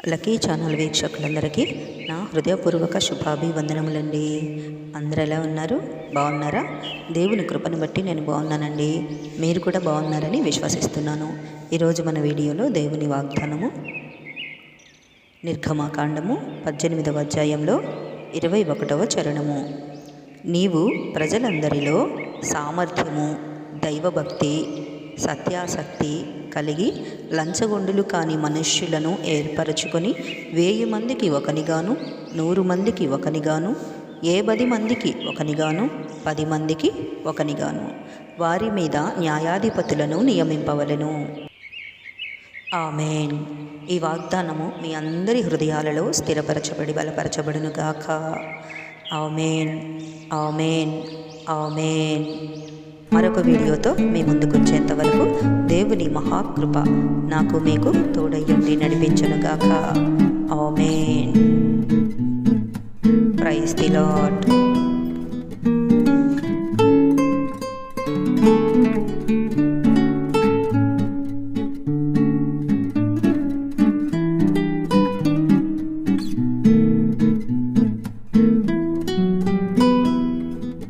Lucky channel వీక్షకులందరికీ నా హృదయపూర్వక శుభాభివందనములండి. అందరూ ఎలా ఉన్నారు? బాగున్నారా? దేవుని కృపను బట్టి నేను బాగున్నానండి. మీరు కూడా బాగున్నారని విశ్వసిస్తున్నాను. ఈరోజు మన వీడియోలో దేవుని వాగ్దానము నిర్గమకాండము 18వ అధ్యాయంలో 21వ చరణము. నీవు ప్రజలందరిలో సామర్థ్యము, దైవభక్తి, సత్యాసక్తి కలిగి లంచగొండులు కాని మనుష్యులను ఏర్పరచుకొని 1000 మందికి ఒకనిగాను, 100 మందికి ఒకనిగాను, 10 మందికి ఒకనిగాను, 10 మందికి ఒకనిగాను వారి మీద న్యాయాధిపతులను నియమింపవలెను. ఆమేన్. ఈ వాగ్దానము మీ అందరి హృదయాలలో స్థిరపరచబడి బలపరచబడును గాక. ఆమేన్, ఆమేన్, ఆమేన్. మరొక వీడియోతో మీ ముందుకు వచ్చేంత వరకు దేవుని మహాకృప నాకు మీకు తోడయ్యుండి నడిపించునుగాక. ఆమేన్. Praise the lord.